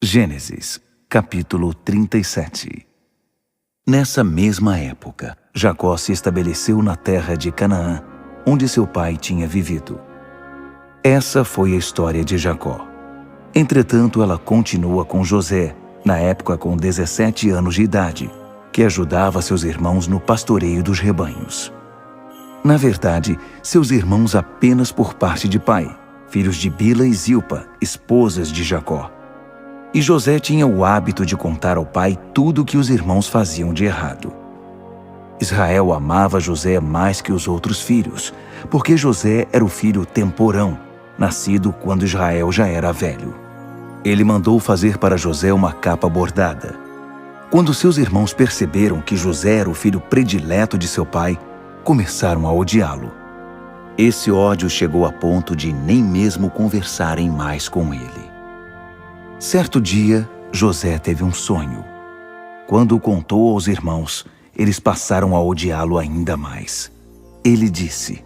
Gênesis, capítulo 37. Nessa mesma época, Jacó se estabeleceu na terra de Canaã, onde seu pai tinha vivido. Essa foi a história de Jacó. Entretanto, ela continua com José, na época com 17 anos de idade, que ajudava seus irmãos no pastoreio dos rebanhos. Na verdade, seus irmãos apenas por parte de pai, filhos de Bila e Zilpa, esposas de Jacó. E José tinha o hábito de contar ao pai tudo o que os irmãos faziam de errado. Israel amava José mais que os outros filhos, porque José era o filho temporão, nascido quando Israel já era velho. Ele mandou fazer para José uma capa bordada. Quando seus irmãos perceberam que José era o filho predileto de seu pai, começaram a odiá-lo. Esse ódio chegou a ponto de nem mesmo conversarem mais com ele. Certo dia, José teve um sonho. Quando o contou aos irmãos, eles passaram a odiá-lo ainda mais. Ele disse: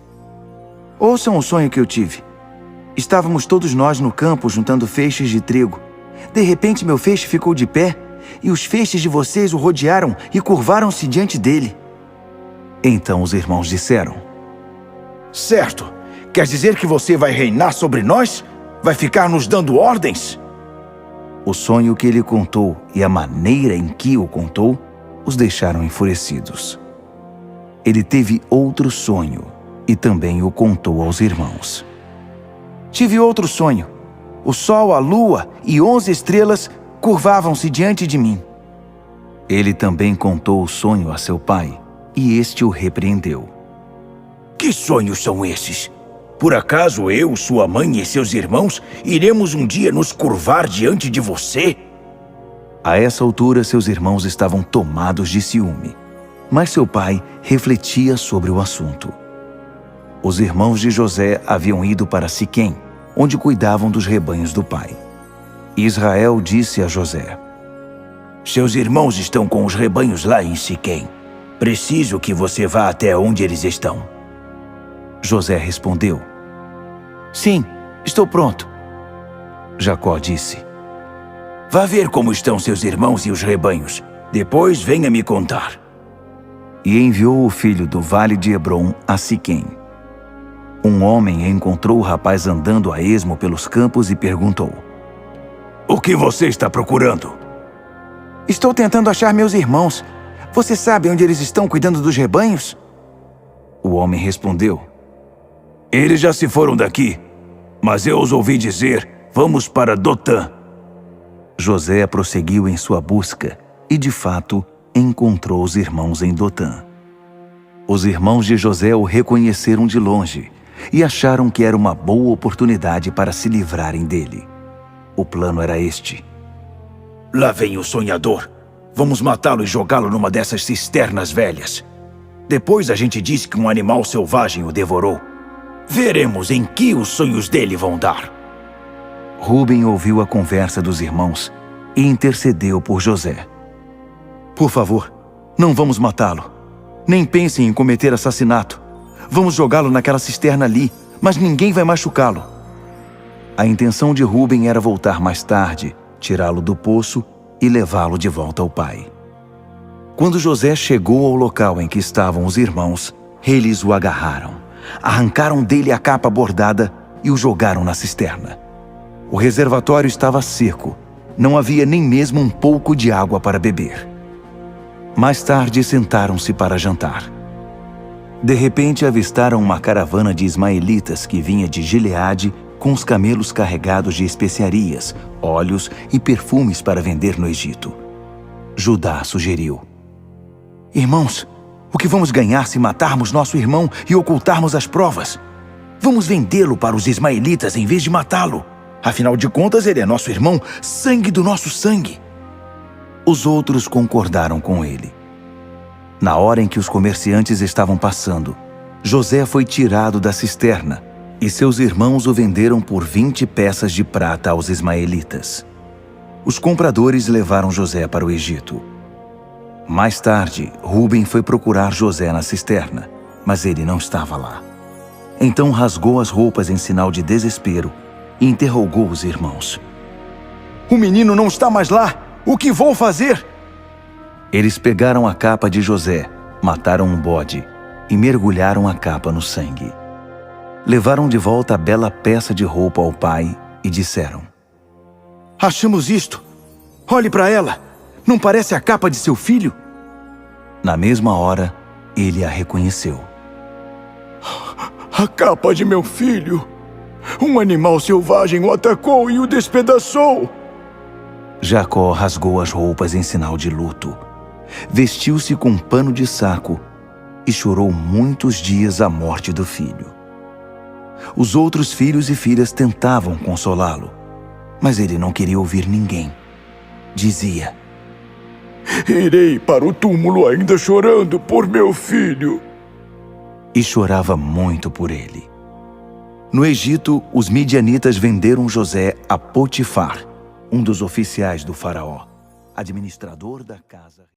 "Ouçam o sonho que eu tive. Estávamos todos nós no campo juntando feixes de trigo. De repente meu feixe ficou de pé, e os feixes de vocês o rodearam e curvaram-se diante dele." Então os irmãos disseram: "Certo! Quer dizer que você vai reinar sobre nós? Vai ficar nos dando ordens?" O sonho que ele contou e a maneira em que o contou os deixaram enfurecidos. Ele teve outro sonho e também o contou aos irmãos. "Tive outro sonho. O sol, a lua e 11 estrelas curvavam-se diante de mim." Ele também contou o sonho a seu pai e este o repreendeu. "Que sonhos são esses? Por acaso eu, sua mãe e seus irmãos iremos um dia nos curvar diante de você?" A essa altura, seus irmãos estavam tomados de ciúme, mas seu pai refletia sobre o assunto. Os irmãos de José haviam ido para Siquém, onde cuidavam dos rebanhos do pai. Israel disse a José: "Seus irmãos estão com os rebanhos lá em Siquém. Preciso que você vá até onde eles estão." José respondeu: "Sim, estou pronto." Jacó disse: "Vá ver como estão seus irmãos e os rebanhos. Depois venha me contar." E enviou o filho do vale de Hebrom a Siquém. Um homem encontrou o rapaz andando a esmo pelos campos e perguntou: "O que você está procurando?" "Estou tentando achar meus irmãos. Você sabe onde eles estão cuidando dos rebanhos?" O homem respondeu: "Eles já se foram daqui, mas eu os ouvi dizer, vamos para Dotã." José prosseguiu em sua busca e, de fato, encontrou os irmãos em Dotã. Os irmãos de José o reconheceram de longe e acharam que era uma boa oportunidade para se livrarem dele. O plano era este: "Lá vem o sonhador. Vamos matá-lo e jogá-lo numa dessas cisternas velhas. Depois a gente diz que um animal selvagem o devorou. Veremos em que os sonhos dele vão dar." Rúben ouviu a conversa dos irmãos e intercedeu por José. "Por favor, não vamos matá-lo. Nem pensem em cometer assassinato. Vamos jogá-lo naquela cisterna ali, mas ninguém vai machucá-lo." A intenção de Rúben era voltar mais tarde, tirá-lo do poço e levá-lo de volta ao pai. Quando José chegou ao local em que estavam os irmãos, eles o agarraram, arrancaram dele a capa bordada e o jogaram na cisterna. O reservatório estava seco, não havia nem mesmo um pouco de água para beber. Mais tarde, sentaram-se para jantar. De repente, avistaram uma caravana de ismaelitas que vinha de Gileade com os camelos carregados de especiarias, óleos e perfumes para vender no Egito. Judá sugeriu: "Irmãos, o que vamos ganhar se matarmos nosso irmão e ocultarmos as provas? Vamos vendê-lo para os ismaelitas em vez de matá-lo. Afinal de contas, ele é nosso irmão, sangue do nosso sangue." Os outros concordaram com ele. Na hora em que os comerciantes estavam passando, José foi tirado da cisterna e seus irmãos o venderam por 20 peças de prata aos ismaelitas. Os compradores levaram José para o Egito. Mais tarde, Rúben foi procurar José na cisterna, mas ele não estava lá. Então rasgou as roupas em sinal de desespero e interrogou os irmãos: O menino não está mais lá! O que vou fazer? Eles pegaram a capa de José, mataram um bode e mergulharam a capa no sangue. Levaram de volta a bela peça de roupa ao pai e disseram: Achamos isto! Olhe para ela! Não parece a capa de seu filho? Na mesma hora, ele a reconheceu. A capa de meu filho! Um animal selvagem o atacou e o despedaçou! Jacó rasgou as roupas em sinal de luto, vestiu-se com um pano de saco e chorou muitos dias a morte do filho. Os outros filhos e filhas tentavam consolá-lo, mas ele não queria ouvir ninguém. Dizia: Irei para o túmulo ainda chorando por meu filho. E chorava muito por ele. No Egito, os midianitas venderam José a Potifar, um dos oficiais do faraó, administrador da casa.